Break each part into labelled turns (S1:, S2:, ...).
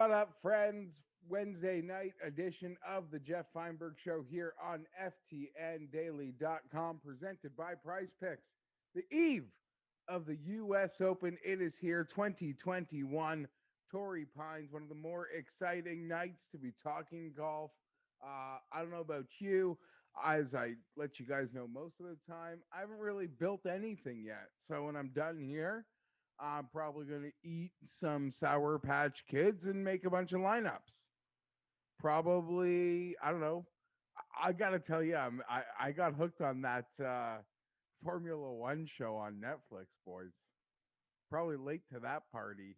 S1: What up, friends? Wednesday night edition of the Geoff Fienberg Show here on FTNDaily.com, presented by PrizePicks. The eve of the U.S. Open, it is here, 2021. Torrey Pines, one of the more exciting nights to be talking golf. I don't know about you. As I let you guys know most of the time, I haven't really built anything yet. So when I'm done here, I'm probably going to eat some Sour Patch Kids and make a bunch of lineups. Probably, I don't know. I got to tell you, I got hooked on that Formula One show on Netflix, boys. Probably late to that party.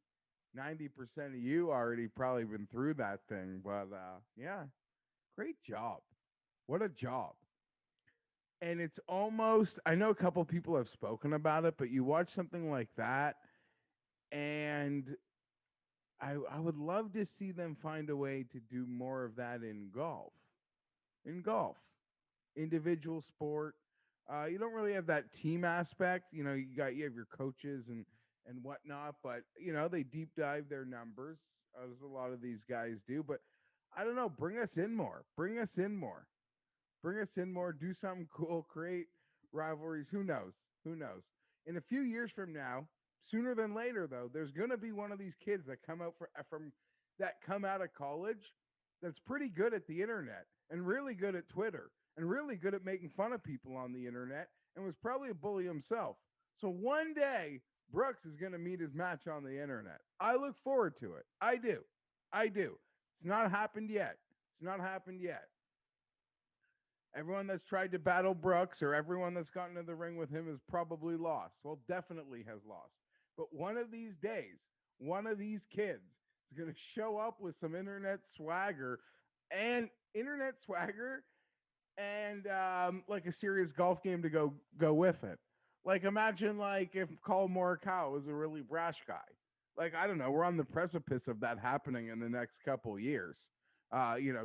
S1: 90% of you already probably been through that thing, but yeah, great job. What a job. And it's almost, I know a couple people have spoken about it, but you watch something like that, and I would love to see them find a way to do more of that in golf. In golf, individual sport, you don't really have that team aspect. You have your coaches and whatnot, but they deep dive their numbers as a lot of these guys do. But I don't know. Bring us in more. Bring us in more. Bring us in more. Do something cool. Create rivalries. Who knows? Who knows? In a few years from now, sooner than later, though, there's going to be one of these kids that come out from that come out of college that's pretty good at the internet and really good at Twitter and really good at making fun of people on the internet and was probably a bully himself. So one day, Brooks is going to meet his match on the internet. I look forward to it. I do. I do. It's not happened yet. It's not happened yet. Everyone that's tried to battle Brooks or everyone that's gotten in the ring with him has probably lost. Well, definitely has lost. But one of these days, one of these kids is going to show up with some and internet swagger and like a serious golf game to go with it. Like imagine like if Colin Morikawa was a really brash guy. Like I don't know, we're on the precipice of that happening in the next couple years.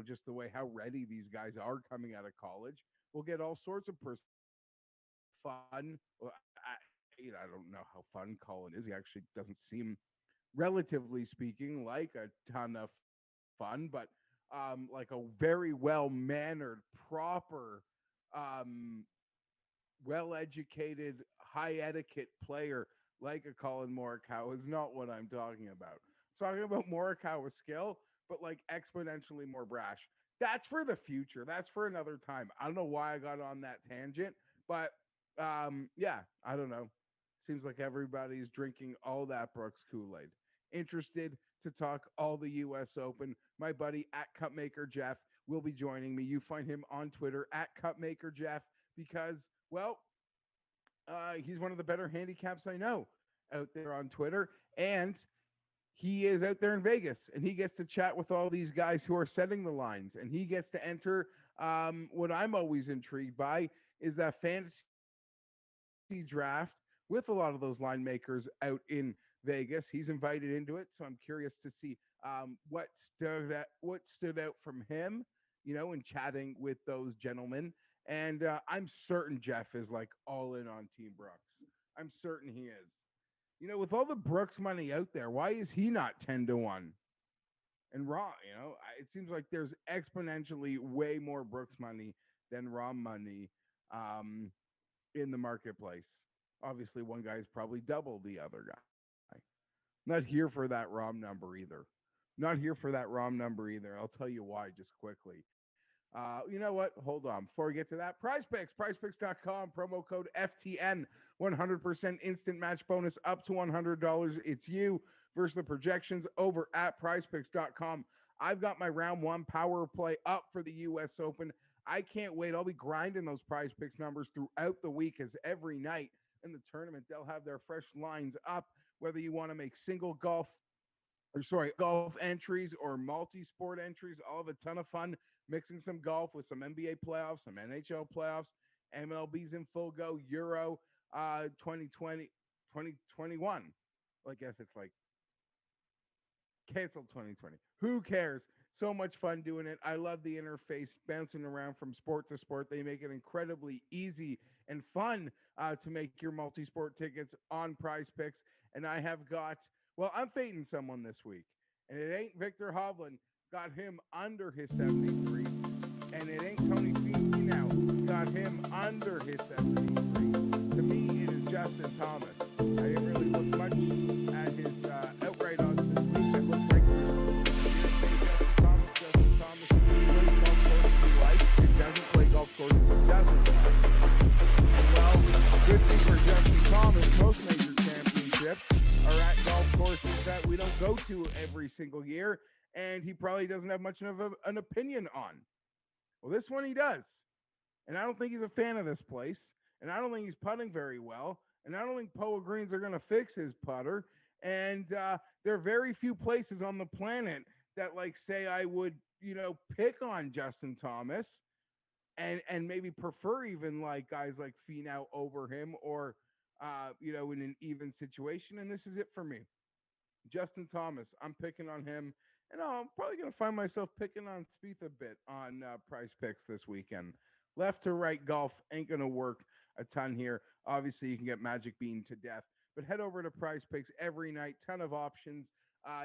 S1: Just the way how ready these guys are coming out of college. We'll get all sorts of fun. Well, I don't know how fun Colin is. He actually doesn't seem, relatively speaking, like a ton of fun, but like a very well mannered, proper, um, well educated, high etiquette player like a Colin Morikawa is not what I'm talking about. I'm talking about Morikawa's skill, but like exponentially more brash. That's for the future. That's for another time. I don't know why I got on that tangent, but yeah, I don't know. Seems like everybody's drinking all that Brooks Kool-Aid. Interested to talk all the U.S. Open? My buddy at Cupmaker Jeff will be joining me. You find him on Twitter at Cupmaker Jeff because, well, he's one of the better handicaps I know out there on Twitter. And he is out there in Vegas and he gets to chat with all these guys who are setting the lines. And he gets to enter what I'm always intrigued by is that fantasy draft with a lot of those line makers out in Vegas. He's invited into it. So I'm curious to see what stood out from him, in chatting with those gentlemen. And I'm certain Jeff is like all in on Team Brooks. I'm certain he is. With all the Brooks money out there, why is he not 10-1? And Raw, it seems like there's exponentially way more Brooks money than Raw money in the marketplace. Obviously, one guy's probably double the other guy. Not here for that ROM number either. Not here for that ROM number either. I'll tell you why just quickly. You know what? Hold on. Before we get to that, PrizePicks, PrizePicks.com, promo code FTN, 100% instant match bonus up to $100. It's you versus the projections over at PrizePicks.com. I've got my round one power play up for the U.S. Open. I can't wait. I'll be grinding those PrizePicks numbers throughout the week as every night in the tournament, they'll have their fresh lines up, whether you want to make golf entries or multi-sport entries. I'll have a ton of fun mixing some golf with some NBA playoffs, some NHL playoffs, MLB's in full go, Euro 2020, 2021. Well, I guess it's like canceled 2020. Who cares? So much fun doing it. I love the interface, bouncing around from sport to sport. They make it incredibly easy and fun to make your multi-sport tickets on PrizePicks. And I have got, well, I'm fading someone this week. And it ain't Victor Hovland got him under his 73. And it ain't Tony Finau got him under his 73. To me, it is Justin Thomas. I didn't really look much at his outright odds this week. It looks like Justin Thomas plays golf courses he likes and doesn't play golf courses he doesn't like. Well, good thing for Justin Thomas, most major championships are at golf courses that we don't go to every single year, and he probably doesn't have much of an opinion on. Well, this one he does. And I don't think he's a fan of this place. And I don't think he's putting very well. And I don't think Poa Greens are going to fix his putter. And there are very few places on the planet that, like, say I would, pick on Justin Thomas and maybe prefer even like guys like Finau over him or, in an even situation. And this is it for me. Justin Thomas, I'm picking on him. And I'm probably going to find myself picking on Spieth a bit on Prize Picks this weekend. Left to right golf ain't going to work a ton here. Obviously, you can get Magic Bean to death. But head over to Prize Picks every night. Ton of options.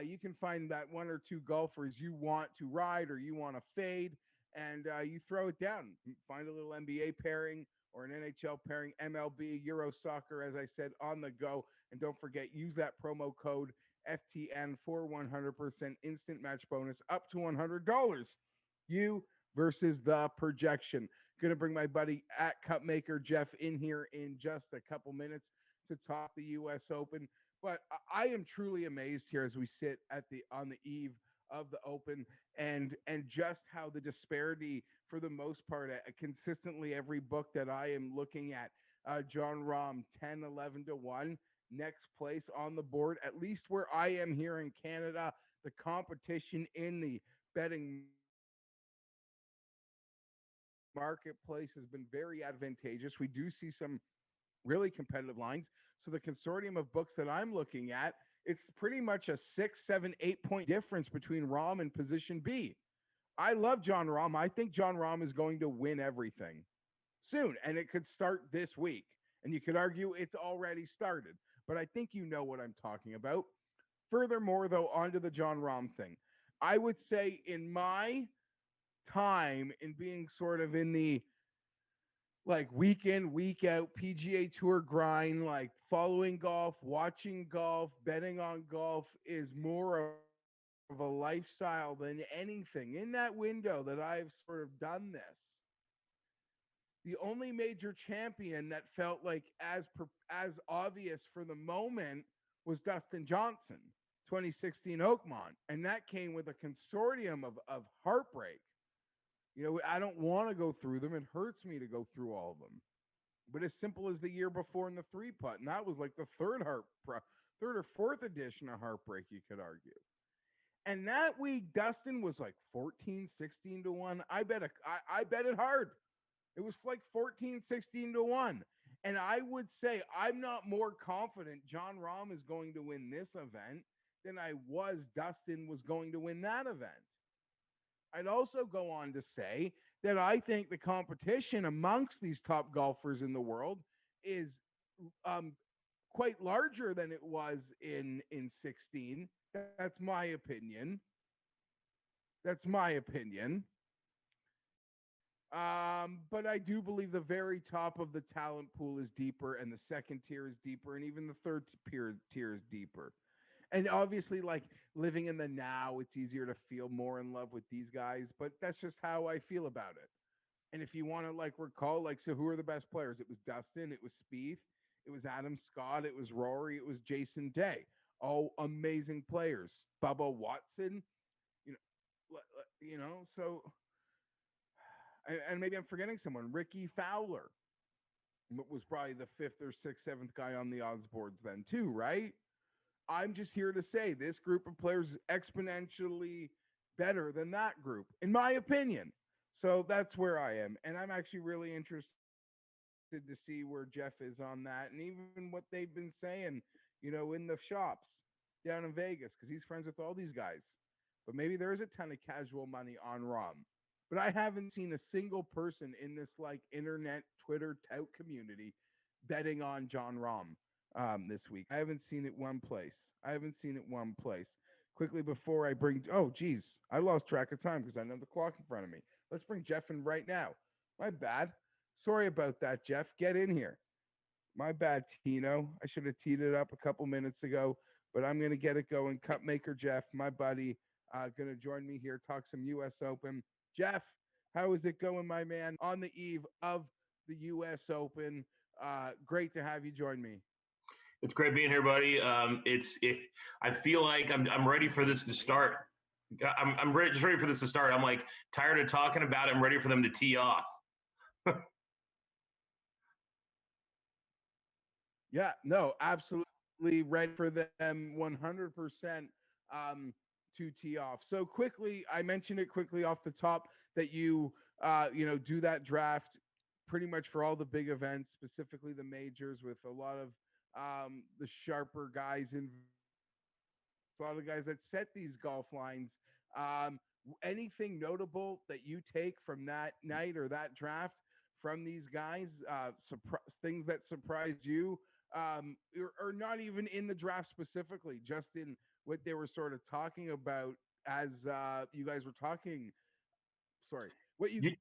S1: You can find that one or two golfers you want to ride or you want to fade, and you throw it down. Find a little NBA pairing or an NHL pairing, MLB, Euro Soccer, as I said, on the go. And don't forget, use that promo code FTN for 100% instant match bonus up to $100. You versus the projection. Going to bring my buddy at Cupmaker Geoff in here in just a couple minutes to talk the U.S. Open. But I am truly amazed here as we sit at the on the eve of the Open and just how the disparity for the most part consistently every book that I am looking at, John Rahm 10, 11 to 1, next place on the board, at least where I am here in Canada. The competition in the betting marketplace has been very advantageous. We do see some really competitive lines. So the consortium of books that I'm looking at, it's pretty much a 6, 7, 8 point difference between Rahm and position B. I love John Rahm. I think John Rahm is going to win everything soon, and it could start this week. And you could argue it's already started, but I think you know what I'm talking about. Furthermore, though, onto the John Rahm thing. I would say in my time in being sort of in the like week in, week out PGA Tour grind, like following golf, watching golf, betting on golf is more of a lifestyle than anything. In that window that I've sort of done this, the only major champion that felt like as obvious for the moment was Dustin Johnson, 2016 Oakmont, and that came with a consortium of heartbreak. I don't want to go through them. It hurts me to go through all of them. But as simple as the year before in the three putt, and that was like the third or fourth edition of heartbreak, you could argue. And that week, Dustin was like 14, 16 to 1. I bet it hard. It was like 14, 16 to 1. And I would say I'm not more confident John Rahm is going to win this event than I was Dustin was going to win that event. I'd also go on to say that I think the competition amongst these top golfers in the world is um, quite larger than it was in 16. That's my opinion. That's my opinion. But I do believe the very top of the talent pool is deeper, and the second tier is deeper, and even the third tier is deeper. And obviously, like living in the now, it's easier to feel more in love with these guys. But that's just how I feel about it. And if you want to like recall, like, so who are the best players? It was Dustin, it was Spieth, it was Adam Scott, it was Rory, it was Jason Day. All amazing players. Bubba Watson, you So and maybe I'm forgetting someone. Ricky Fowler was probably the fifth or sixth, seventh guy on the odds boards then too, right? I'm just here to say this group of players is exponentially better than that group, in my opinion. So that's where I am. And I'm actually really interested to see where Geoff is on that and even what they've been saying, in the shops down in Vegas, because he's friends with all these guys. But maybe there is a ton of casual money on Rom. But I haven't seen a single person in this like internet Twitter tout community betting on John Rahm this week. I haven't seen it one place. I haven't seen it one place. quickly before I bring. Oh, geez, I lost track of time because I know the clock in front of me. Let's bring Geoff in right now. My bad. Sorry about that, Geoff. Get in here. My bad, Tino. I should have teed it up a couple minutes ago, but I'm going to get it going. Cup maker Geoff, my buddy, going to join me here, talk some U.S. Open. Geoff, how is it going, my man, on the eve of the U.S. Open? Great to have you join me.
S2: It's great being here, buddy. I feel like I'm ready for this to start. I'm ready, just ready for this to start. I'm like tired of talking about it. I'm ready for them to tee off.
S1: Yeah, no, absolutely ready for them 100% to tee off. So quickly, I mentioned it quickly off the top that do that draft pretty much for all the big events, specifically the majors, with a lot of the sharper guys in a lot of guys that set these golf lines. Um, Anything notable that you take from that night or that draft from these guys? Things that surprised you, or not even in the draft specifically, just in what they were sort of talking about as you guys were talking. Sorry,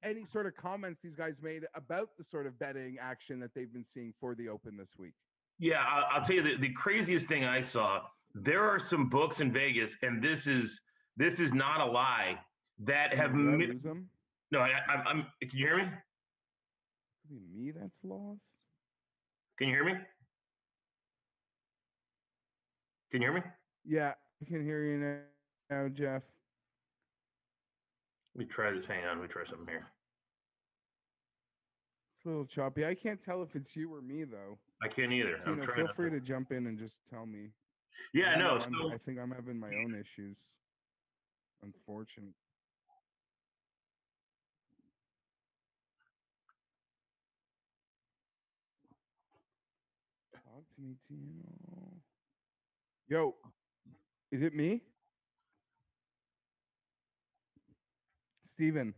S1: any sort of comments these guys made about the sort of betting action that they've been seeing for the Open this week?
S2: Yeah, I'll tell you the craziest thing I saw. There are some books in Vegas, and this is not a lie, that have
S1: lose them.
S2: No, I'm. Can you hear me?
S1: Could be me that's lost.
S2: Can you hear me? Can you hear me?
S1: Yeah, I can hear you now, Geoff.
S2: Let me try this. Hang on. Let me try something here.
S1: It's a little choppy. I can't tell if it's you or me, though.
S2: I can't either.
S1: Feel free to jump in and just tell me.
S2: Yeah, no.
S1: I think I'm having my own issues. Unfortunately. Talk to me, Tino. Yo, is it me? Steven.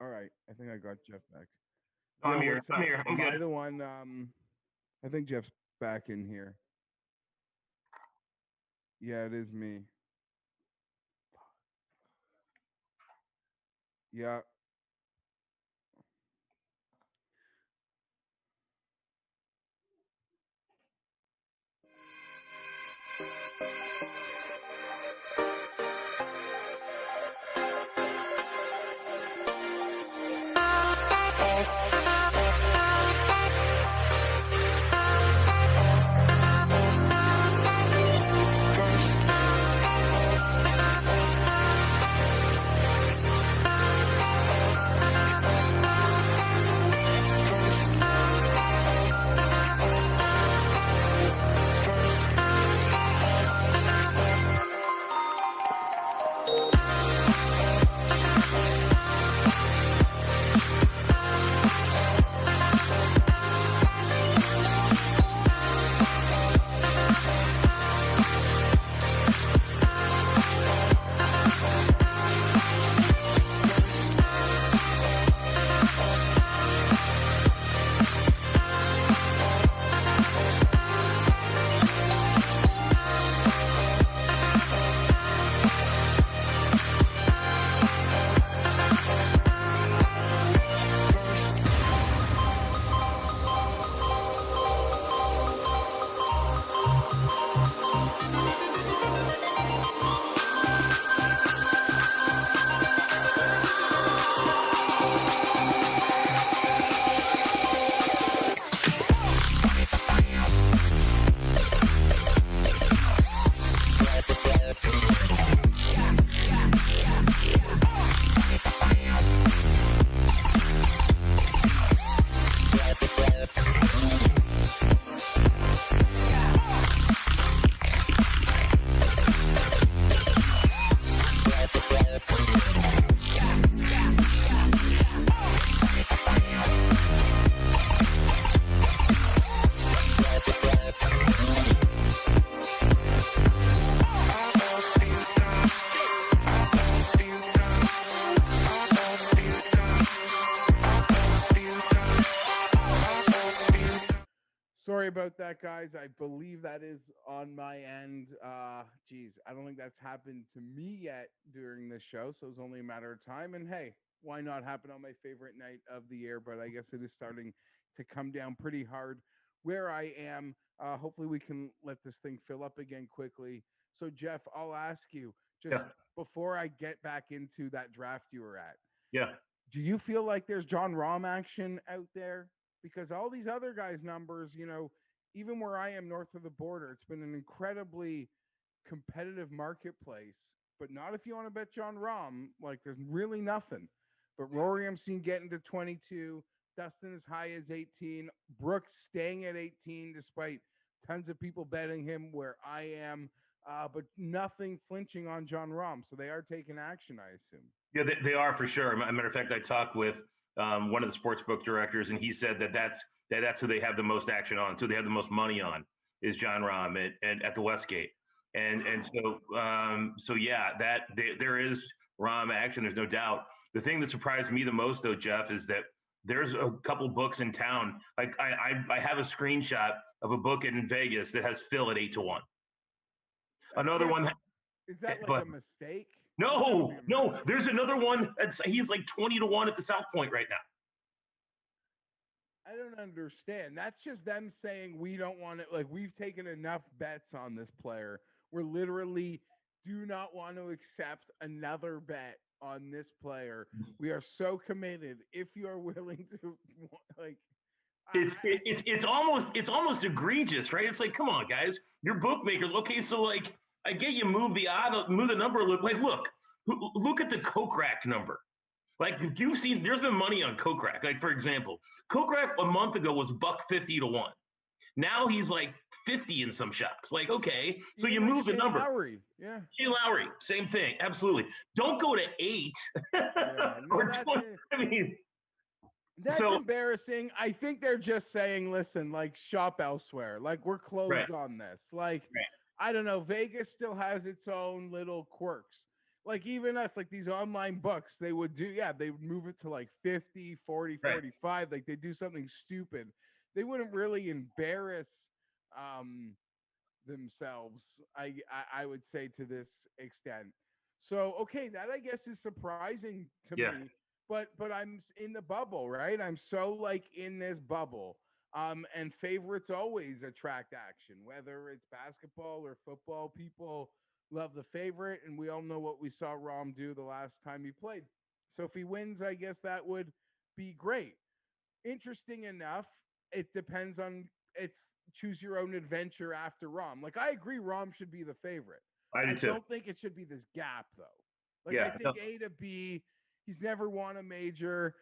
S1: All right, I think I got Geoff back.
S2: I'm here. I'm here.
S1: Am I the one? I think Jeff's back in here. Yeah, it is me. Yeah. sorry about that, guys. I believe that is on my end. Geez, I don't think that's happened to me yet during this show, so it's only a matter of time. And hey, why not happen on my favorite night of the year? But I guess it is starting to come down pretty hard where I am. Hopefully, we can let this thing fill up again quickly. So, Geoff, I'll ask you just
S2: Yeah.
S1: before I get back into that draft you were at.
S2: Yeah.
S1: Do you feel like there's John Rahm action out there? Because all these other guys' numbers, even where I am north of the border, it's been an incredibly competitive marketplace. But not if you want to bet John Rahm. Like there's really nothing. But Rory I'm seeing getting to 22, Dustin as high as 18, Brooks staying at 18 despite tons of people betting him where I am. But nothing flinching on John Rahm. So they are taking action, I assume.
S2: Yeah, they are for sure. As a matter of fact, I talked with one of the sports book directors, and he said that's who they have the most action on, who they have the most money on, is John Rahm at the Westgate, and so yeah, there is Rahm action. There's no doubt. The thing that surprised me the most, though, Geoff, is that there's a couple books in town. Like I have a screenshot of a book in Vegas that has Phil at 8-1. Another one.
S1: Is that like a mistake?
S2: No. There's another one. He's like 20-1 at the South Point right now.
S1: I don't understand. That's just them saying we don't want it. Like we've taken enough bets on this player. We're literally do not want to accept another bet on this player. We are so committed. If you are willing to, like,
S2: it's almost egregious, right? It's like, come on, guys, you're bookmakers. Okay, so like, I get you move the number a little. Like, look at the Kokrak number. Like you've seen, there's been money on Kokrak. Like for example, Kokrak a month ago was $150-1. Now he's like 50 in some shops. Like, okay, so you move the number.
S1: Lowry, yeah.
S2: Shane Lowry, same thing, absolutely. Don't go to 8. I mean,
S1: that's embarrassing. I think they're just saying, listen, like shop elsewhere. Like we're closed on this. Like I don't know. Vegas still has its own little quirks. Like even us, like these online books, they would move it to like 50, 40, 45. Like they do something stupid. They wouldn't really embarrass themselves, I would say, to this extent. So okay, that I guess is surprising to me. But I'm in the bubble, right? I'm so like in this bubble. And favorites always attract action, whether it's basketball or football. People love the favorite, and we all know what we saw Rahm do the last time he played. So if he wins, I guess that would be great. Interesting enough, it depends on it's choose your own adventure after Rahm. Like I agree, Rahm should be the favorite.
S2: I
S1: don't think it should be this gap though. Like I think A to B, he's never won a major.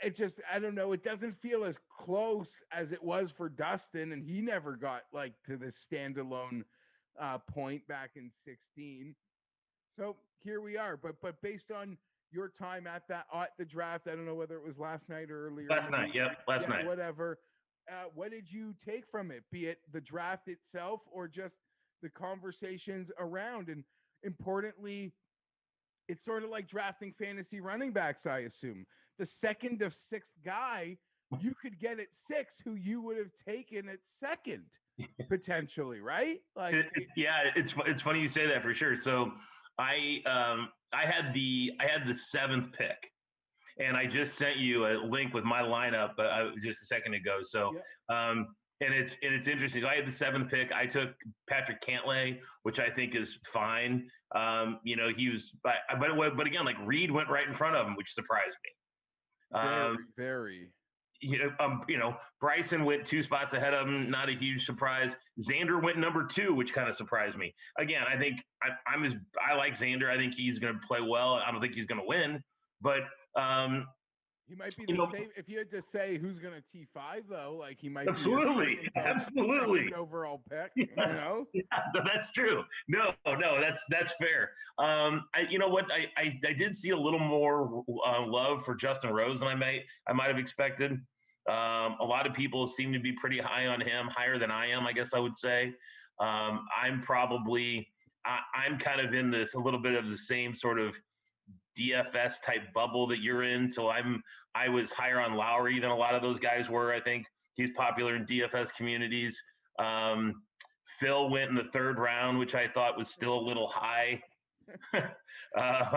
S1: It just, I don't know. It doesn't feel as close as it was for Dustin, and he never got like to this standalone point back in 16. So here we are. But based on your time at the draft, I don't know whether it was last night or earlier.
S2: Last night.
S1: Whatever. What did you take from it? Be it the draft itself or just the conversations around? And importantly, it's sort of like drafting fantasy running backs, I assume. The second of sixth guy you could get at 6 who you would have taken at second potentially, right? Like
S2: it's funny you say that for sure. So I had the 7th pick, and I just sent you a link with my lineup just a second ago. So and it's interesting. So I had the 7th pick. I took Patrick Cantlay, which I think is fine. He was, but again, like Reed went right in front of him, which surprised me.
S1: Very.
S2: Bryson went 2 spots ahead of him. Not a huge surprise. Xander went number 2, which kind of surprised me. Again, I think I like Xander. I think he's going to play well. I don't think he's going to win, but
S1: he might be the same. If you had to say who's going to T5 though, like he might
S2: absolutely
S1: be overall pick.
S2: Yeah, that's true. No, that's fair. You know what? I did see a little more love for Justin Rose than I might have expected. A lot of people seem to be pretty high on him, higher than I am, I guess I would say. I'm kind of in this a little bit of the same sort of DFS type bubble that you're in. So I was higher on Lowry than a lot of those guys were. I think He's popular in DFS communities. Um, Phil went in the third round, which I thought was still a little high.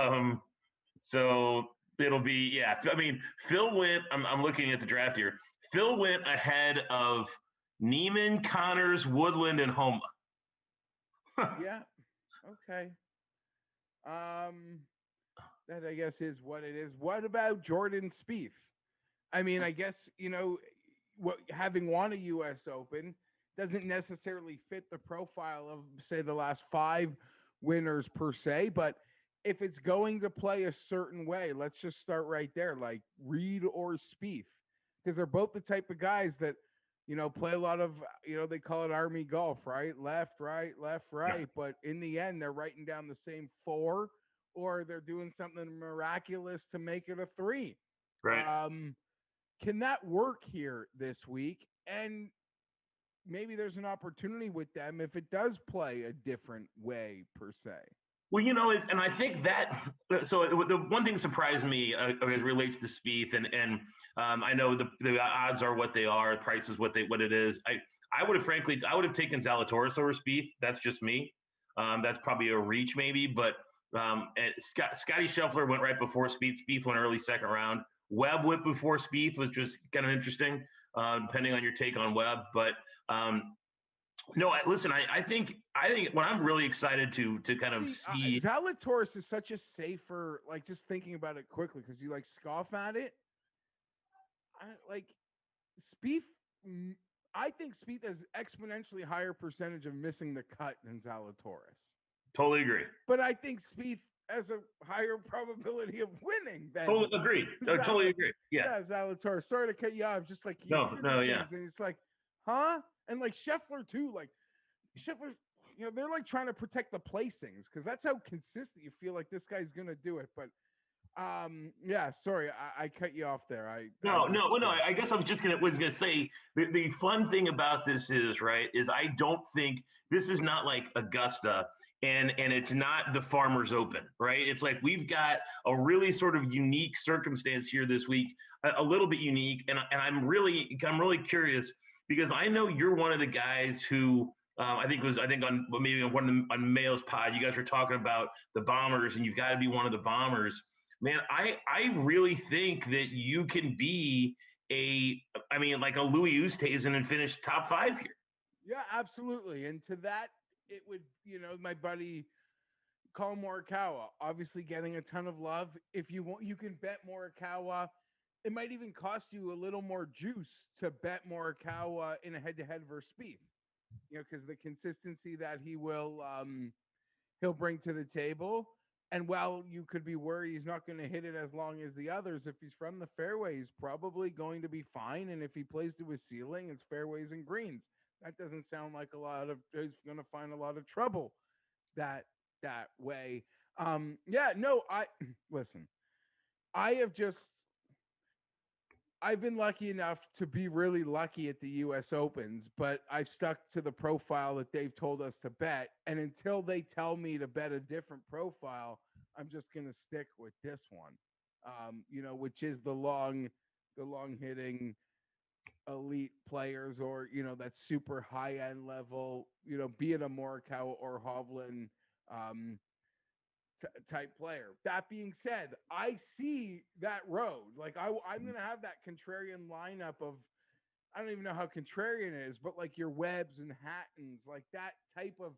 S2: um, so it'll be, yeah. I mean, Phil went. I'm looking at the draft here. Phil went ahead of Neiman, Connors, Woodland, and Homa.
S1: Yeah. Okay. That I guess is what it is. What about Jordan Spieth? I mean, I guess what having won a U.S. Open doesn't necessarily fit the profile of say the last 5 winners per se, but if it's going to play a certain way, let's just start right there, like Reed or Spieth, because they're both the type of guys that play a lot of they call it Army golf, right? Left, right,
S2: Yeah.
S1: but in the end, they're writing down the same four, or they're doing something miraculous to make it a three.
S2: Right.
S1: Can that work here this week? And maybe there's an opportunity with them if it does play a different way per se.
S2: Well, and I think that so the one thing that surprised me as it relates to Spieth, and I know the odds are what they are, the price is what it is. I would have taken Zalatoris over Spieth. That's just me. That's probably a reach maybe, but Scotty Scheffler went right before Spieth. Spieth went early second round. Webb went before Spieth, was just kind of interesting, depending on your take on Webb. But no, listen. I think what I'm really excited to kind of see.
S1: Zalatoris is such a safer, like just thinking about it quickly because you like scoff at it. Like Spieth, I think Spieth has exponentially higher percentage of missing the cut than Zalatoris.
S2: Totally agree.
S1: But I think Spieth has a higher probability of winning than.
S2: Totally agree. Totally agree. Yeah.
S1: Zalatoris. Sorry to cut you off. Just like
S2: no, yeah.
S1: And it's like, huh? And like Scheffler too. Like Scheffler, they're like trying to protect the placings because that's how consistent you feel like this guy's gonna do it. But yeah, sorry, I cut you off there. I
S2: guess I was gonna say the fun thing about this is I don't think this is not like Augusta and it's not the Farmers Open, right? It's like we've got a really sort of unique circumstance here this week, a little bit unique, and I'm really curious because I know you're one of the guys who. I think on maybe on Mayo's pod, you guys were talking about the Bombers, and you've got to be one of the Bombers. Man, I really think that you can be like a Louis Oosthuizen and finish top 5 here.
S1: Yeah, absolutely. And to that, it would, my buddy Colin Morikawa, obviously getting a ton of love. If you want, you can bet Morikawa. It might even cost you a little more juice to bet Morikawa in a head-to-head versus Spieth. Because the consistency that he'll bring to the table. And while you could be worried he's not going to hit it as long as the others, if he's from the fairway, he's probably going to be fine. And if he plays to his ceiling, it's fairways and greens. That doesn't sound like he's going to find a lot of trouble that way. Listen, I've been lucky enough to be really lucky at the U.S. Opens, but I've stuck to the profile that they've told us to bet. And until they tell me to bet a different profile, I'm just going to stick with this one, which is the long hitting elite players or, that super high end level, be it a Morikawa or Hovland, type player. That being said, I see that road. Like I'm going to have that contrarian lineup of, I don't even know how contrarian it is, but like your Webbs and Hattons, like that type of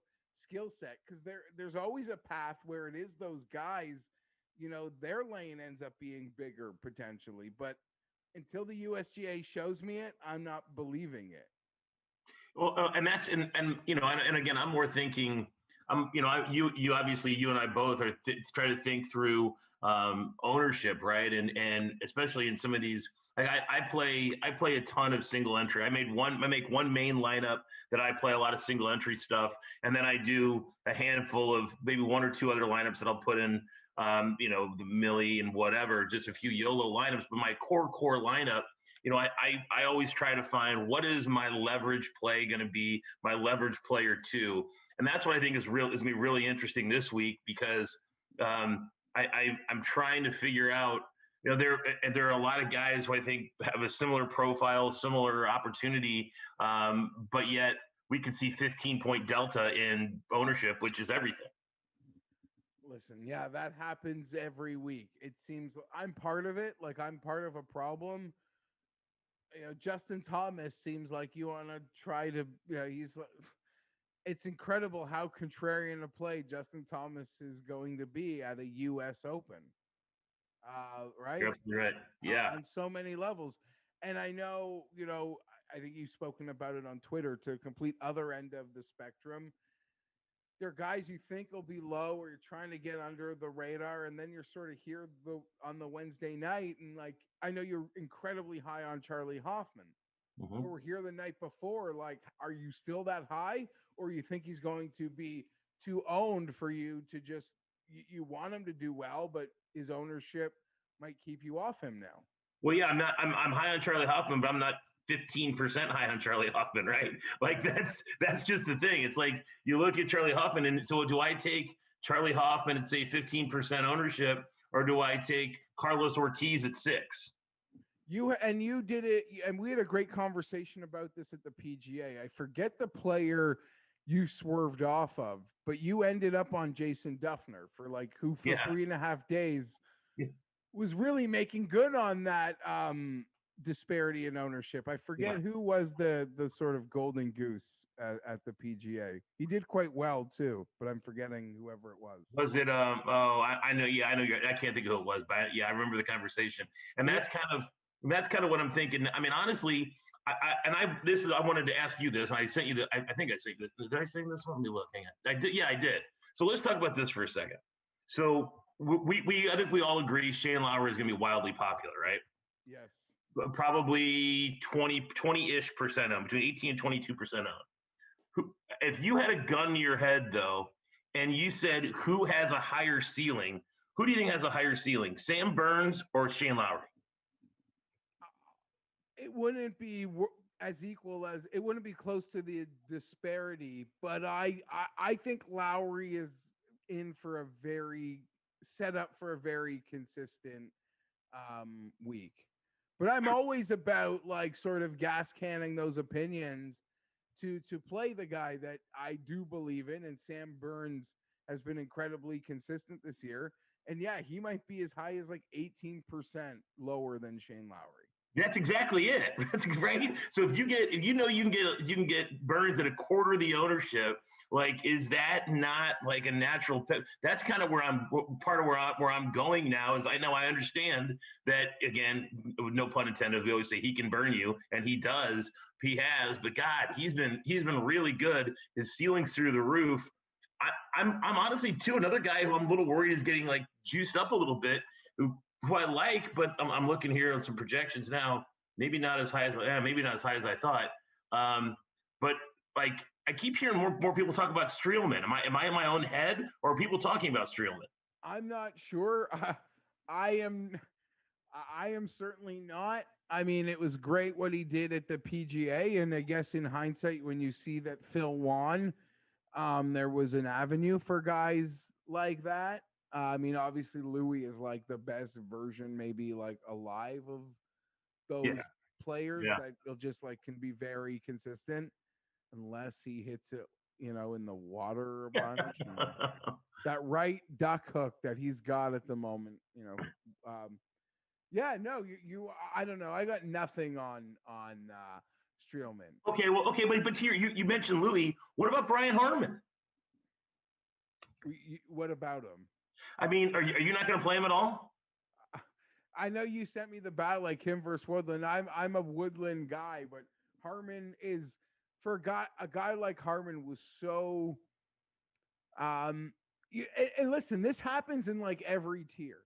S1: skill set. Because there's always a path where it is those guys, their lane ends up being bigger potentially. But until the USGA shows me it, I'm not believing it.
S2: Well, and that's and again, I'm more thinking. You obviously, you and I both are trying to think through ownership, right? And especially in some of these, like I play a ton of single entry. I make one main lineup that I play a lot of single entry stuff, and then I do a handful of maybe one or two other lineups that I'll put in, the Millie and whatever, just a few YOLO lineups. But my core lineup. I always try to find what is my leverage play going to be, my leverage player 2. And that's what I think is going to be really interesting this week because I'm trying to figure out there are a lot of guys who I think have a similar profile, similar opportunity, but yet we can see 15-point delta in ownership, which is everything.
S1: Listen, yeah, that happens every week. It seems I'm part of it. Like I'm part of a problem. Justin Thomas seems like you want to try to. It's incredible how contrarian a play Justin Thomas is going to be at a U.S. Open. Right?
S2: You're absolutely right. Yeah.
S1: On so many levels. And I know, I think you've spoken about it on Twitter to complete other end of the spectrum. There are guys you think will be low or you're trying to get under the radar, and then you're sort of here on the Wednesday night, and like I know you're incredibly high on Charlie Hoffman.
S2: Mm-hmm.
S1: We were here the night before. Like, are you still that high, or you think he's going to be too owned for you to just you want him to do well, but his ownership might keep you off him now?
S2: Well, yeah, I'm not. I'm high on Charlie Hoffman, but I'm not 15% high on Charlie Hoffman, right? Like that's just the thing. It's like you look at Charlie Hoffman, and so do I take Charlie Hoffman and say 15% ownership, or do I take Carlos Ortiz at 6?
S1: You did it, and we had a great conversation about this at the PGA. I forget the player you swerved off of, but you ended up on Jason Duffner for 3.5 days was really making good on that disparity in ownership. I forget who was the sort of golden goose at the PGA. He did quite well too, but I'm forgetting whoever it was.
S2: Was it I know, yeah, I know, I can't think of who it was, but I remember the conversation, and that's kind of what I'm thinking. I mean, honestly, I wanted to ask you this, and I sent you I think I sent this. Did I say this? Let me look. Hang on. I did. Yeah, I did. So let's talk about this for a second. So I think we all agree Shane Lowry is going to be wildly popular, right?
S1: Yes.
S2: Probably 20-ish% on, between 18 and 22% on. If you had a gun to your head, though, and you said who has a higher ceiling, who do you think has a higher ceiling, Sam Burns or Shane Lowry?
S1: It wouldn't be as equal as it wouldn't be close to the disparity, but I think Lowry is in for a very set up for a very consistent week. But I'm always about sort of gas canning those opinions to play the guy that I do believe in, and Sam Burns has been incredibly consistent this year. And yeah, he might be as high as 18% lower than Shane Lowry.
S2: That's exactly it. That's right. So if you can get Burns at a quarter of the ownership, is that not a natural? That's kind of where I'm going now. Is I understand that, again, no pun intended. We always say he can burn you, and he does. He has, but God, he's been really good. His ceiling's through the roof. I'm honestly too another guy who I'm a little worried is getting juiced up a little bit. Who I like, but I'm looking here on some projections now. Maybe not as high as I thought. But I keep hearing more people talk about Streelman. Am I in my own head, or are people talking about Streelman?
S1: I'm not sure. I am certainly not. I mean, it was great what he did at the PGA, and I guess in hindsight, when you see that Phil won, there was an avenue for guys like that. I mean, obviously Louis is the best version, maybe alive of those players that will just can be very consistent, unless he hits it, in the water a bunch. That right duck hook that he's got at the moment, I don't know. I got nothing on Streelman.
S2: Okay, but here you mentioned Louis. What about Brian Harman?
S1: What about him?
S2: I mean, are you not going to play him at all?
S1: I know you sent me the battle him versus Woodland. I'm a Woodland guy, but Harman is for a guy like Harman was so. And listen, this happens in every tier.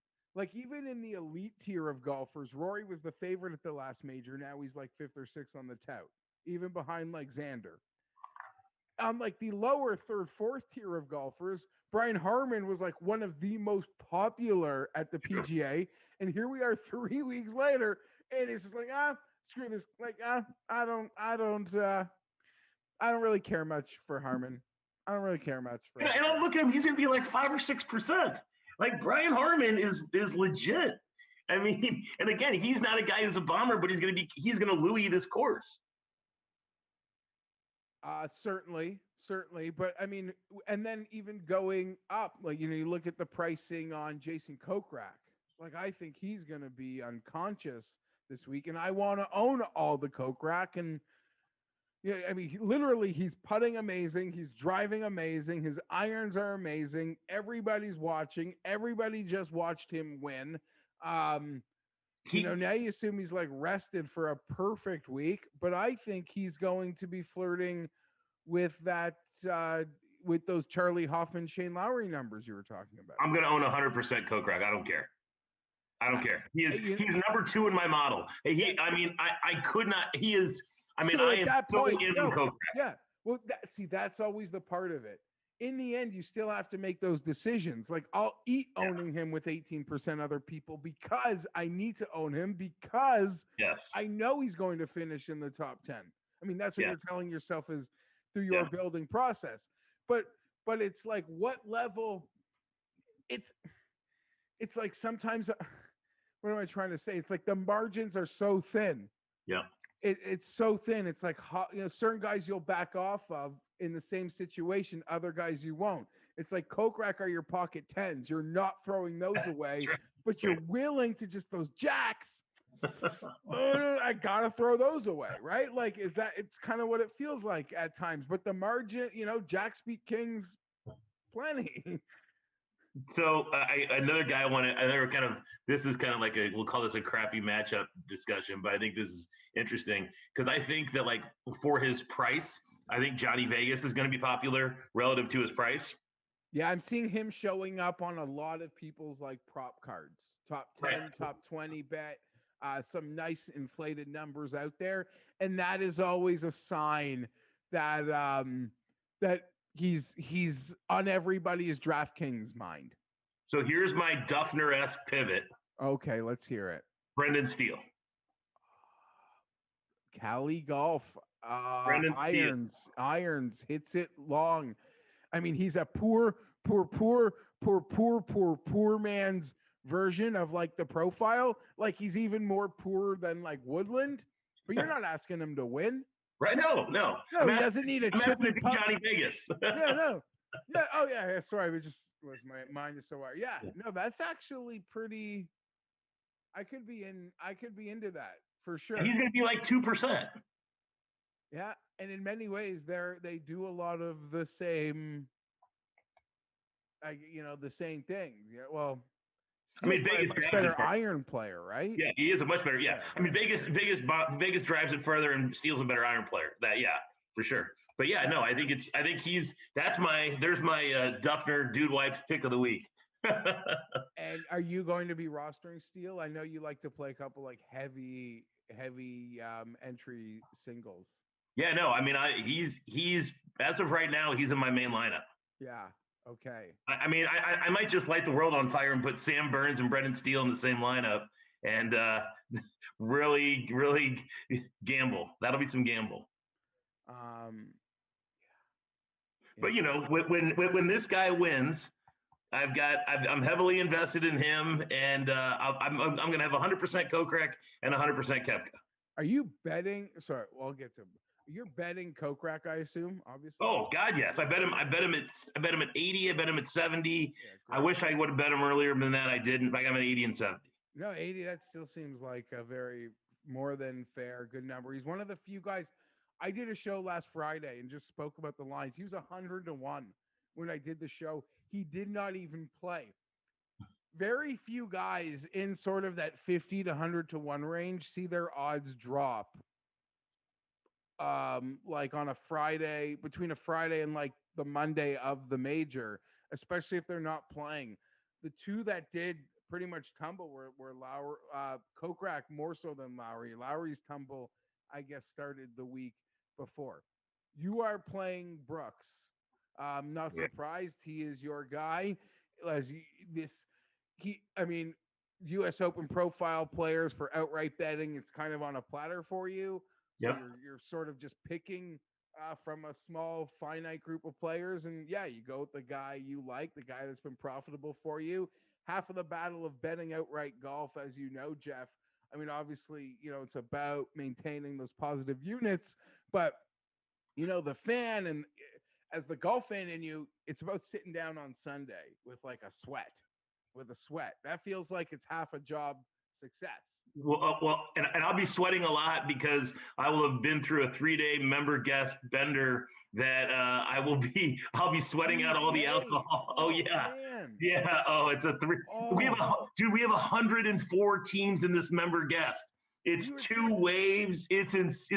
S1: Even in the elite tier of golfers, Rory was the favorite at the last major. Now he's 5th or 6th on the tout, even behind Xander. The lower 3rd, 4th tier of golfers, Brian Harman was one of the most popular at the PGA, and here we are 3 weeks later, and it's just screw this. I don't really care much for Harman. I don't really care much for.
S2: I don't look at him. He's gonna be 5 or 6%. Brian Harman is legit. I mean, and again, he's not a guy who's a bomber, but he's gonna Louis this course.
S1: Certainly, but I mean, and then even going up, like you look at the pricing on Jason Kokrak. Like I think he's going to be unconscious this week, and I want to own all the Kokrak. And yeah, I mean, literally, he's putting amazing, he's driving amazing, his irons are amazing. Everybody's watching. Everybody just watched him win. Now you assume he's like rested for a perfect week, but I think he's going to be flirting with that with those Charlie Hoffman, Shane Lowry numbers you were talking about.
S2: I'm going to own 100% Kokrak. I don't care. He's number 2 in my model. I could not. He is. I mean, I am so in Kokrak.
S1: Yeah. Well, that's always the part of it. In the end, you still have to make those decisions. Like, I'll eat owning him with 18% other people because I need to own him because I know he's going to finish in the top 10. I mean, that's what you're telling yourself is through your building process. But it's like, what level? It's like sometimes, what am I trying to say? It's like the margins are so thin.
S2: Yeah.
S1: It's so thin. It's like, certain guys you'll back off of in the same situation, other guys you won't. It's like Kokrak are your pocket 10s. You're not throwing those away, but you're willing to just those jacks. I gotta throw those away, right? Like, it's kind of what it feels like at times. But the margin, jacks beat kings plenty.
S2: So another guy this is kind of like we'll call this a crappy matchup discussion, but I think this is interesting because I think that like for his price, I think Johnny Vegas is going to be popular relative to his price.
S1: Yeah, I'm seeing him showing up on a lot of people's like prop cards, top 10, top 20 bet, some nice inflated numbers out there, and that is always a sign that that he's on everybody's DraftKings mind.
S2: So here's my Duffner-esque pivot.
S1: Okay, let's hear it.
S2: Brendan Steele.
S1: Cali Golf.
S2: Brendan
S1: irons, hits it long. I mean, he's a poor man's version of like the profile. Like he's even more poor than like Woodland. But you're not asking him to win.
S2: Right? No.
S1: He doesn't need a chip and putt.
S2: Johnny Vegas.
S1: No. Oh yeah. Sorry, my mind is so wired. Yeah. No, that's actually pretty. I could be into that for sure.
S2: And he's gonna be like 2%.
S1: Yeah, and in many ways, they do a lot of the same. The same things. Yeah. Well.
S2: I mean, Vegas
S1: is a better iron player, right?
S2: Yeah, he is a much better. Yeah, I mean, Vegas drives it further and Steele's a better iron player. For sure. But yeah, no, I think there's my Duffner Dude Wipes pick of the week.
S1: And are you going to be rostering Steele? I know you like to play a couple like heavy entry singles.
S2: Yeah, no, I mean, he's as of right now, he's in my main lineup.
S1: Yeah. Okay.
S2: I mean, I might just light the world on fire and put Sam Burns and Brendan Steele in the same lineup and really, really gamble. That'll be some gamble. But when this guy wins, I'm heavily invested in him, and I'm going to have 100% Kokrak and 100% Koepka.
S1: Are you betting? Sorry, I'll get to. You're betting Kokrak, I assume, obviously.
S2: Oh God, yes. I bet him at 80. I bet him at 70. Yeah, I wish I would have bet him earlier than that. I didn't. I got him at 80 and 70.
S1: No, 80. That still seems like a very more than fair, good number. He's one of the few guys. I did a show last Friday and just spoke about the lines. He was 100-1 when I did the show. He did not even play. Very few guys in sort of that 50 to 100-1 range see their odds drop. Like on a Friday, between a Friday and like the Monday of the major, especially if they're not playing. The two that did pretty much tumble were Lowry, Kokrak more so than Lowry. Lowry's tumble, I guess, started the week before. You are playing Brooks. Not surprised. He is your guy. U.S. Open profile players for outright betting. It's kind of on a platter for you. So you're sort of just picking from a small, finite group of players. And, you go with the guy you like, the guy that's been profitable for you. half of the battle of betting outright golf, as you know, Jeff. I mean, obviously, it's about maintaining those positive units, but the fan and as the golf fan in you, it's about sitting down on Sunday with like a sweat, with a sweat. That feels like it's half a job success.
S2: And I'll be sweating a lot because I will have been through a 3-day member guest bender that I'll be sweating out all the alcohol. Oh yeah,
S1: man.
S2: yeah. Oh, it's a three.
S1: Oh.
S2: We have 104 teams in this member guest. It's 2 waves. It's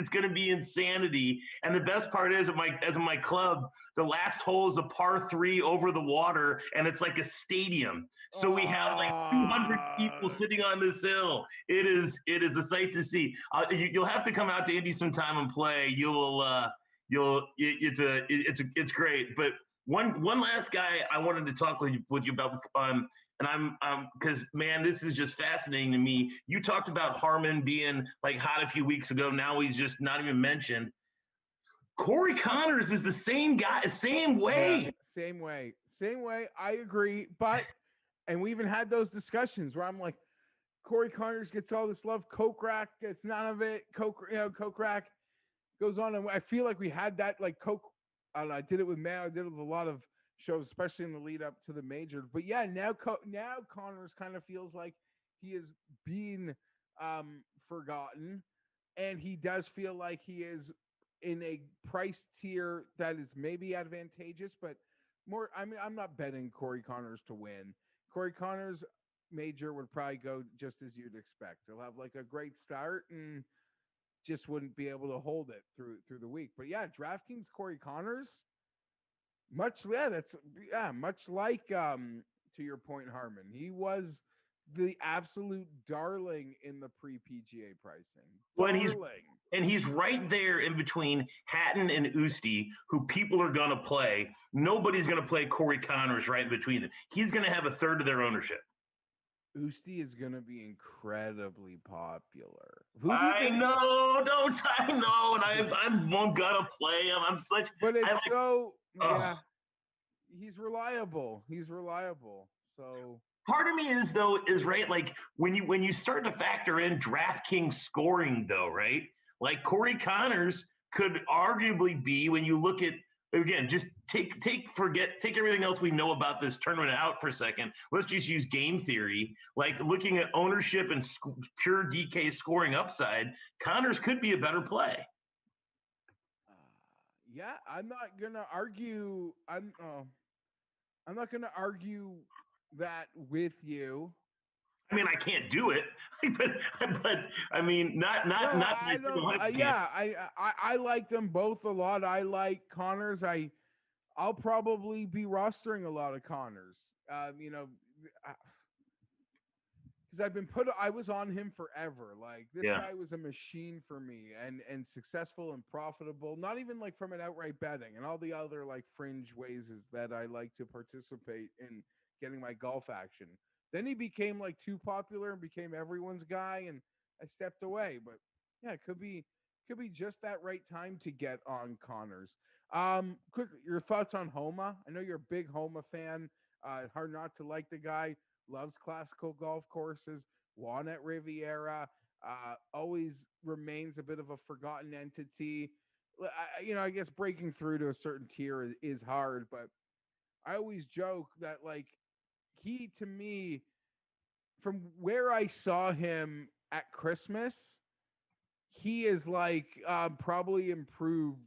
S2: going to be insanity. And the best part is, at my club, the last hole is a par 3 over the water, and it's like a stadium. So we have like 200 people sitting on this hill. It is a sight to see. You'll have to come out to Indy sometime and play. It's great. But one last guy I wanted to talk with you about. And I'm because man, this is just fascinating to me. You talked about Harmon being like hot a few weeks ago. Now he's just not even mentioned. Corey Connors is the same guy, same way.
S1: Yeah, same way. I agree, and we even had those discussions where I'm like, Corey Connors gets all this love, Kokrak gets none of it. Kokrak goes on, and I feel like we had that like I did it with Mayo. I did it with a lot of shows, especially in the lead up to the majors. But yeah, now Connors kind of feels like he is being forgotten, and he does feel like he is in a price tier that is maybe advantageous, but more. I mean, I'm not betting Corey Connors to win. Corey Connors major would probably go just as you'd expect. He'll have like a great start and just wouldn't be able to hold it through the week. But yeah, DraftKings Corey Connors. Much like to your point, Harmon. He was the absolute darling in the pre-PGA pricing.
S2: And he's right there in between Hatton and Usti, who people are going to play. Nobody's going to play Corey Connors right in between them. He's going to have a third of their ownership.
S1: Usti is going to be incredibly popular.
S2: I know, and I'm gonna play him. I'm such.
S1: But it's yeah. He's reliable. So
S2: part of me is right. Like when you start to factor in DraftKings scoring, though, right? Like Corey Connors could arguably be, when you look at, again, just take everything else we know about this tournament out for a second. Let's just use game theory. Like looking at ownership and pure DK scoring upside, Connors could be a better play.
S1: Yeah, I'm not gonna argue. I'm not gonna argue that with you.
S2: I mean, I can't do it, but I mean, not.
S1: I like them both a lot. I like Connors. I'll probably be rostering a lot of Connors. Because I was on him forever. Like this guy was a machine for me, and successful and profitable. Not even like from an outright betting and all the other like fringe ways is that I like to participate in getting my golf action. Then he became like too popular and became everyone's guy, and I stepped away. But yeah, it could be just that right time to get on Connors. Quick, your thoughts on Homa? I know you're a big Homa fan. Hard not to like the guy. Loves classical golf courses. Won at Riviera. Always remains a bit of a forgotten entity. I guess breaking through to a certain tier is hard, but I always joke that like he, to me, from where I saw him at Christmas, he is like probably improved.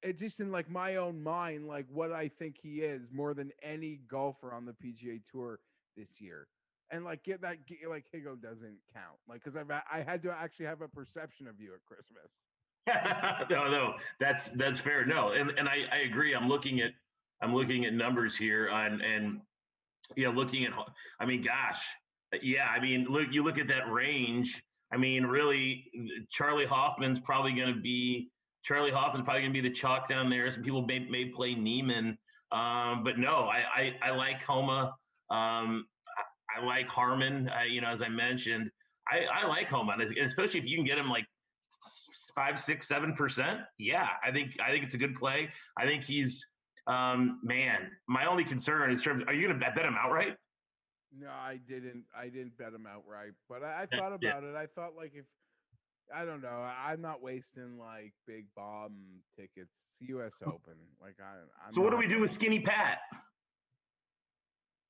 S1: It just in like my own mind, like what I think he is more than any golfer on the PGA Tour this year. And like like Higo doesn't count, like because I had to actually have a perception of you at Christmas.
S2: No, that's fair. No, and I agree. I'm looking at numbers here and looking at. I mean, gosh, yeah. I mean, you look at that range. I mean, really, Charlie Hoffman's probably going to be the chalk down there. Some people may play Neiman, but no, I like Homa. I like Harmon. As I mentioned, I like Homa, especially if you can get him like 5, 6, 7%. Yeah, I think it's a good play. I think he's man. My only concern is, are you going to bet him outright?
S1: No, I didn't. I didn't bet him outright, but I thought
S2: Yeah.
S1: about it. I thought like if I don't know, I'm not wasting like big bomb tickets. U.S. Open, like I'm
S2: So what do
S1: not.
S2: we do with Skinny Pat?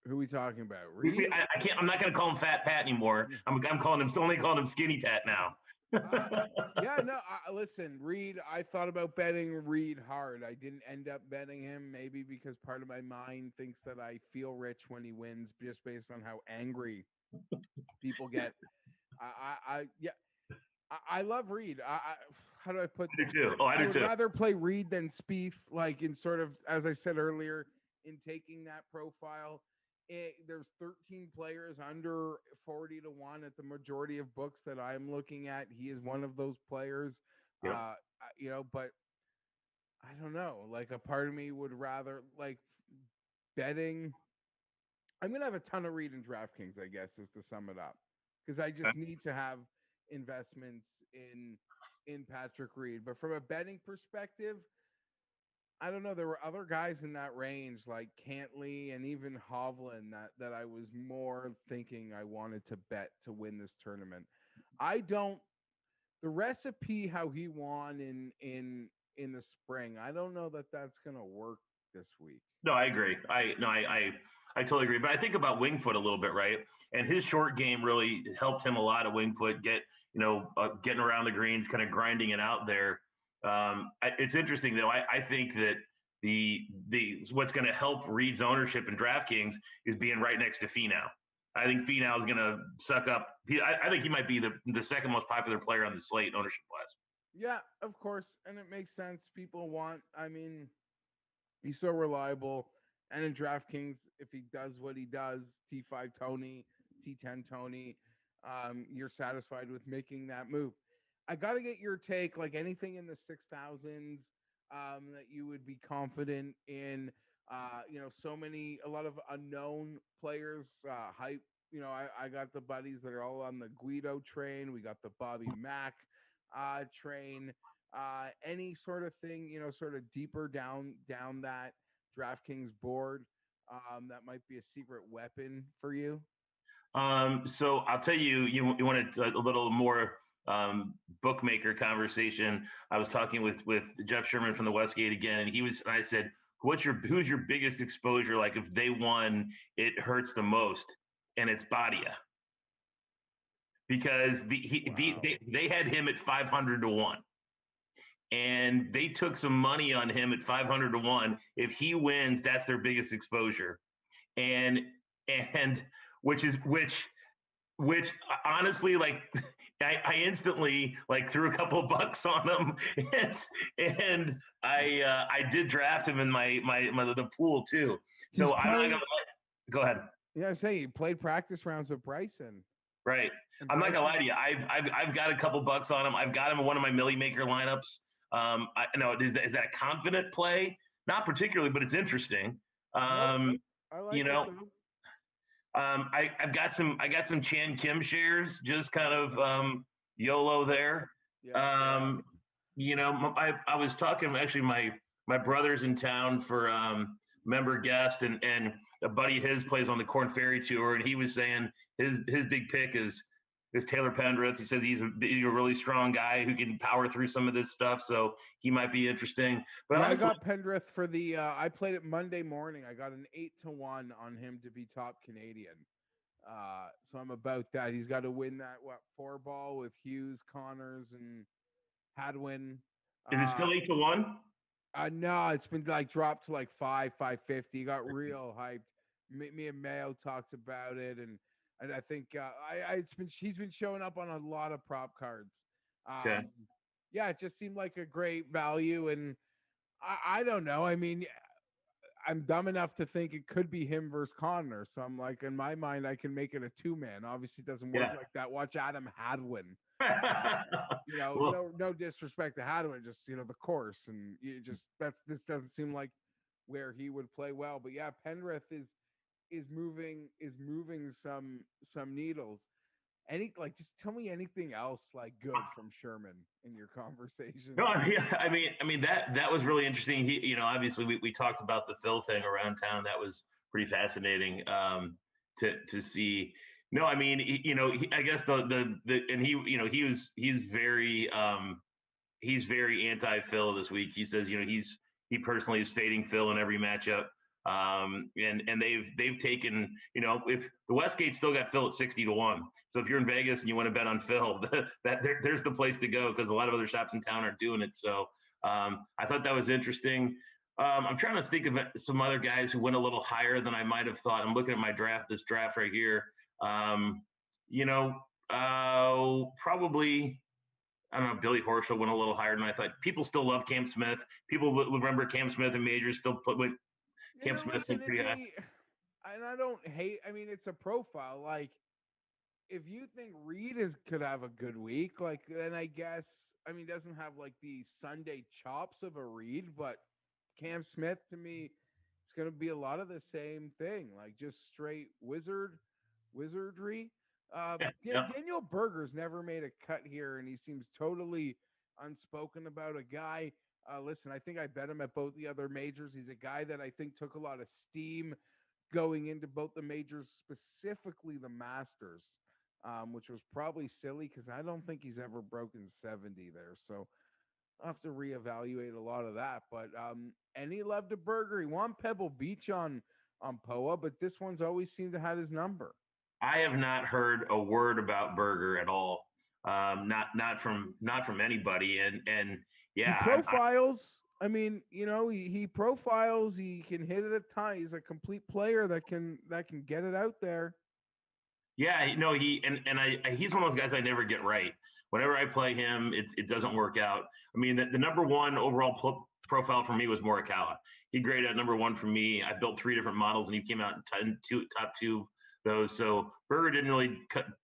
S1: Who are we talking about? Reed?
S2: I can't. I'm not going to call him Fat Pat anymore. I'm calling him only calling him Skinny Pat now.
S1: Uh, yeah, no. Listen, Reed. I thought about betting Reed hard. I didn't end up betting him, maybe because part of my mind thinks that I feel rich when he wins, just based on how angry people get. Yeah, I love Reed. How do I put
S2: I
S1: this?
S2: do too. Oh, I
S1: I
S2: do
S1: would
S2: too.
S1: rather play Reed than Spieth, like in sort of, as I said earlier, in taking that profile. There's 13 players under 40 to 1 at the majority of books that I'm looking at. He is one of those players,
S2: Yep.
S1: but I don't know. Like a part of me would rather like betting. I'm gonna have a ton of Reed in DraftKings, I guess, is to sum it up, because I just need to have investments in Patrick Reed. But from a betting perspective, I don't know. There were other guys in that range like Cantley and even Hovland that I was more thinking I wanted to bet to win this tournament. I don't the recipe how he won in the spring. I don't know that that's gonna work this week.
S2: No, I agree. I totally agree. But I think about Winged Foot a little bit, right? And his short game really helped him a lot at Winged Foot, getting around the greens, kind of grinding it out there. It's interesting though. I think that the what's going to help Reed's ownership in DraftKings is being right next to Finau. I think Finau is going to suck up. I think he might be the second most popular player on the slate ownership wise.
S1: Yeah, of course, and it makes sense. People want. I mean, he's so reliable. And in DraftKings, if he does what he does, T5 Tony, T10 Tony, you're satisfied with making that move. I got to get your take, like anything in the 6,000s that you would be confident in. A lot of unknown players, hype. I got the buddies that are all on the Guido train. We got the Bobby Mack train. Any sort of thing, sort of deeper down that DraftKings board, that might be a secret weapon for you.
S2: So I'll tell you, you wanted a little more bookmaker conversation. I was talking with Jeff Sherman from the Westgate again, and I said, who's your biggest exposure? Like if they won, it hurts the most, and it's Badia because they had him at 500 to 1. And they took some money on him at 500 to 1. If he wins, that's their biggest exposure. And and which honestly, like I instantly like threw a couple of bucks on him, and I did draft him in my the pool too. So I'm not gonna go ahead.
S1: Yeah, I say you played practice rounds with Bryson.
S2: Right. I'm not gonna lie to you. I've got a couple bucks on him. I've got him in one of my Millie Maker lineups. Is that a confident play? Not particularly, but it's interesting.
S1: I like
S2: you know,
S1: it.
S2: I got some Chan Kim shares, just kind of YOLO there.
S1: Yeah.
S2: I was talking actually my brother's in town for member guest, and a buddy of his plays on the Corn Ferry Tour, and he was saying his big pick is Taylor Pendrith. He says he's a really strong guy who can power through some of this stuff, so he might be interesting. But
S1: I got Pendrith for the. I played it Monday morning. I got an 8-1 on him to be top Canadian. So I'm about that. He's got to win that 4-ball with Hughes, Connors, and Hadwin.
S2: Is it still 8-1?
S1: No, it's been like dropped to like 550. He got real hyped. Me and Mayo talked about it, and I think she's been showing up on a lot of prop cards.
S2: Okay.
S1: Yeah, it just seemed like a great value, and I don't know. I mean, I'm dumb enough to think it could be him versus Connor. So I'm like, in my mind, I can make it a 2-man. Obviously, it doesn't work like that. Watch Adam Hadwin. No disrespect to Hadwin, just the course, and this doesn't seem like where he would play well. But yeah, Penrith is moving some needles. Just tell me anything else like good from Sherman in your conversation.
S2: No, yeah, I mean that was really interesting. He, obviously we talked about the Phil thing around town. That was pretty fascinating. to see. No, I mean, I guess and he's very anti Phil this week. He says, he personally is fading Phil in every matchup. And they've taken, if the Westgate still got Phil at 60-1. So if you're in Vegas and you want to bet on Phil, there's the place to go, because a lot of other shops in town aren't doing it. So I thought that was interesting. I'm trying to think of some other guys who went a little higher than I might have thought. I'm looking at this draft right here. Probably, I don't know, Billy Horschel went a little higher than I thought. People still love Cam Smith. People would remember Cam Smith in majors, still put Cam Smith in pretty high.
S1: And I don't hate. I mean, it's a profile. Like, if you think Reed could have a good week, like, then I guess. I mean, doesn't have like the Sunday chops of a Reed, but Cam Smith to me, it's going to be a lot of the same thing, like just straight wizardry.
S2: Yeah.
S1: Daniel Berger's never made a cut here, and he seems totally unspoken about a guy. Listen, I think I bet him at both the other majors. He's a guy that I think took a lot of steam going into both the majors, specifically the Masters, which was probably silly because I don't think he's ever broken 70 there. So I'll have to reevaluate a lot of that. But any love to Berger. He won Pebble Beach on POA, but this one's always seemed to have his number.
S2: I have not heard a word about Berger at all. Not from anybody. And yeah,
S1: he profiles. I mean, he profiles. He can hit it at times. He's a complete player that can get it out there.
S2: Yeah, he's one of those guys I never get right. Whenever I play him, it doesn't work out. I mean, the number one overall profile for me was Morikawa. He graded at number one for me. I built 3 different models, and he came out in top two those. So Berger didn't really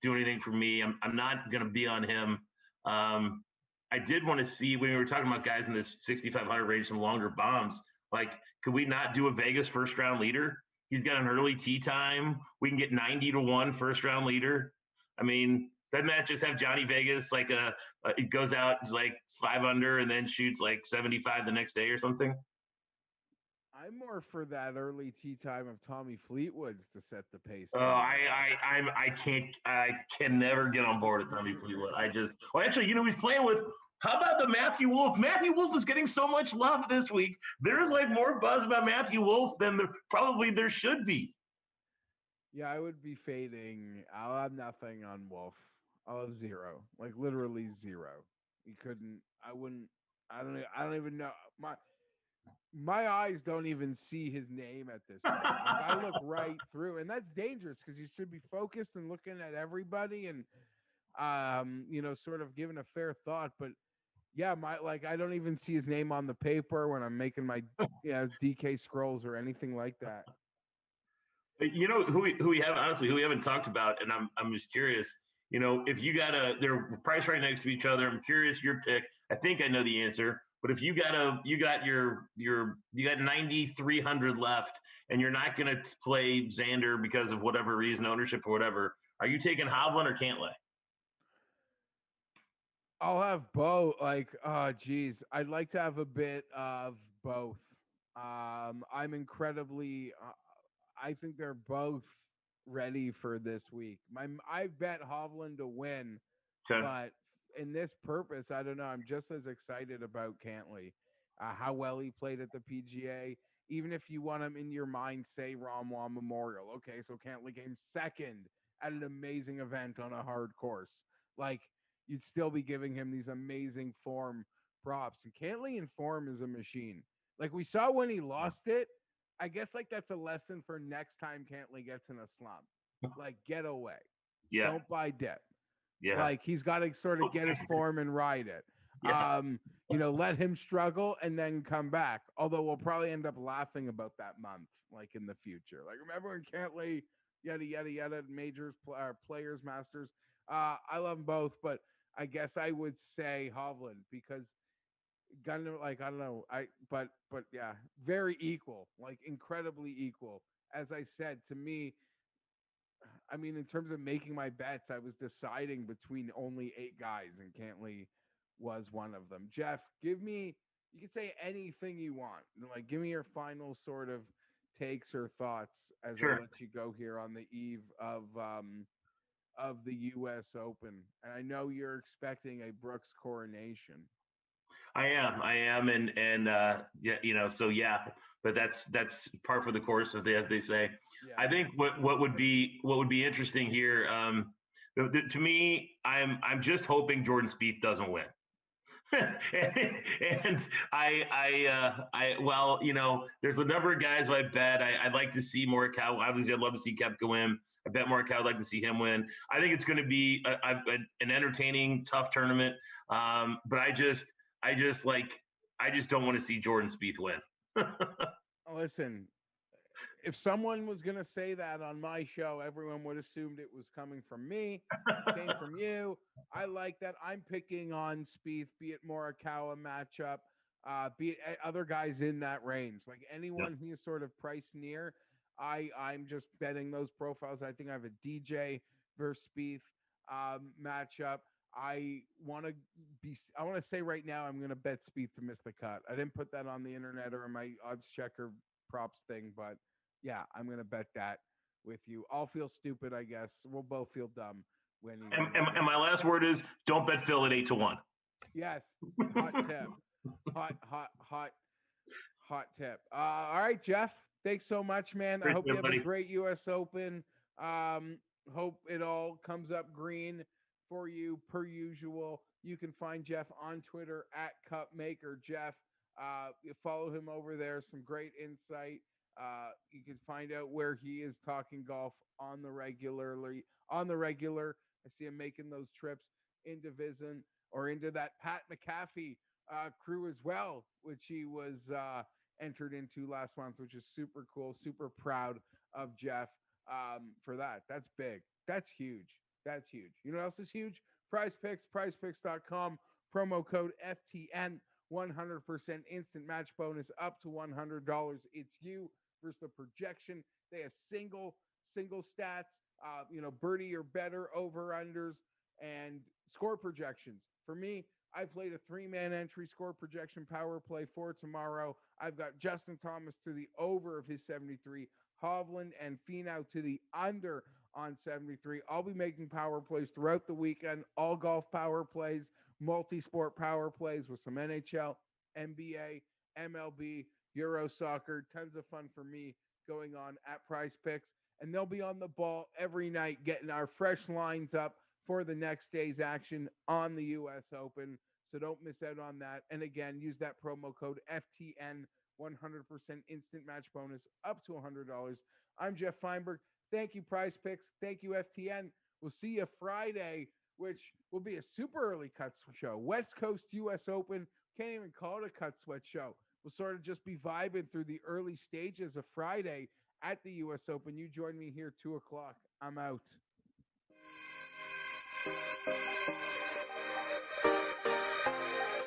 S2: do anything for me. I'm not going to be on him. I did want to see, when we were talking about guys in this 6,500 range, some longer bombs. Like, could we not do a Vegas first round leader? He's got an early tee time. We can get 90-1 first round leader. I mean, doesn't that just have Johnny Vegas like it goes out like 5 under and then shoots like 75 the next day or something?
S1: I'm more for that early tee time of Tommy Fleetwood's to set the pace.
S2: I can never get on board with Tommy Fleetwood. Actually, he's playing with. How about the Matthew Wolff? Matthew Wolff is getting so much love this week. There's like more buzz about Matthew Wolff than there should be.
S1: Yeah, I would be fading. I'll have nothing on Wolff. I'll have 0, like literally 0. You couldn't. I wouldn't. I don't even know. My eyes don't even see his name at this point. Like, I look right through, and that's dangerous because you should be focused and looking at everybody and sort of giving a fair thought. But yeah, I don't even see his name on the paper when I'm making my DK scrolls or anything like that.
S2: You know who we haven't talked about, and I'm just curious. If you got they're priced right next to each other. I'm curious your pick. I think I know the answer, but if you got 9,300 left, and you're not going to play Xander because of whatever reason, ownership or whatever, are you taking Hovland or Cantlay?
S1: I'll have both. Like, geez, I'd like to have a bit of both. I'm incredibly. I think they're both ready for this week. I bet Hovland to win,
S2: Okay.
S1: but in this purpose, I don't know. I'm just as excited about Cantlay, how well he played at the PGA. Even if you want him in your mind, say Rahm Memorial. Okay, so Cantlay came second at an amazing event on a hard course. Like, you'd still be giving him these amazing form props. And Cantlay in form is a machine. Like we saw when he lost it. I guess like that's a lesson for next time Cantlay gets in a slump. Like, get away.
S2: Yeah.
S1: Don't buy dip.
S2: Yeah.
S1: Like, he's got to sort of get his form and ride it.
S2: Yeah.
S1: Let him struggle and then come back. Although we'll probably end up laughing about that month, like in the future. Like, remember when Cantlay, yada, yada, yada, majors, players, masters. I love them both, but I guess I would say Hovland because I don't know. But yeah, very equal, like incredibly equal. As I said, to me, I mean, in terms of making my bets, I was deciding between only 8 guys, and Cantlay was one of them. Geoff, you can say anything you want. Like, give me your final sort of takes or thoughts as I
S2: Sure.
S1: let you go here on the eve of the U.S. Open, and I know you're expecting a Brooks coronation.
S2: I am, and yeah, so yeah, but that's par for the course, as they say.
S1: Yeah,
S2: I think what would be interesting here, to me, I'm just hoping Jordan Spieth doesn't win. And well, there's a number of guys I bet I'd like to see Morikawa. Obviously, I'd love to see Koepka win. I bet Morikawa. I'd like to see him win. I think it's going to be an entertaining, tough tournament. But I just don't want to see Jordan Spieth win.
S1: listen, if someone was going to say that on my show, everyone would assumed it was coming from me. It came from you. I like that. I'm picking on Spieth, be it Morikawa matchup, be it other guys in that range. Like
S2: Yeah.
S1: anyone he's sort of priced near, I'm just betting those profiles. I think I have a DJ versus Spieth matchup. I want to say right now I'm going to bet Spieth to miss the cut. I didn't put that on the internet or in my odds checker props thing, but yeah, I'm gonna bet that with you. I'll feel stupid, I guess. We'll both feel dumb when he
S2: And,
S1: wins.
S2: and my last word is don't bet Phil at 8-1.
S1: Yes, hot tip, hot tip. All right, Geoff. Thanks so much, man. I
S2: Appreciate
S1: hope you
S2: it,
S1: have a
S2: buddy.
S1: great U.S. Open. Hope it all comes up green for you per usual. You can find Geoff on Twitter at CupMakerJeff. You follow him over there. Some great insight. You can find out where he is talking golf on the regularly on the regular. I see him making those trips into Vision or into that Pat McAfee crew as well, which he was entered into last month, which is super cool. Super proud of Geoff for that. That's big. That's huge. That's huge. You know what else is huge? PrizePicks, PrizePicks.com, promo code FTN, 100% instant match bonus up to $100. It's you versus the projection. They have single stats, birdie or better over unders and score projections. For me, I played a 3-man entry score projection power play for tomorrow. I've got Justin Thomas to the over of his 73, Hovland and Finau to the under on 73. I'll be making power plays throughout the weekend, all golf power plays, multi-sport power plays with some NHL, NBA, MLB, Euro soccer, tons of fun for me going on at Prize Picks. And they'll be on the ball every night getting our fresh lines up for the next day's action on the U.S. Open. So don't miss out on that. And again, use that promo code FTN, 100% instant match bonus up to $100. I'm Geoff Fienberg. Thank you, Prize Picks. Thank you, FTN. We'll see you Friday, which will be a super early cut show. West Coast U.S. Open. Can't even call it a cut sweat show. We'll sort of just be vibing through the early stages of Friday at the U.S. Open. You join me here 2 o'clock. I'm out.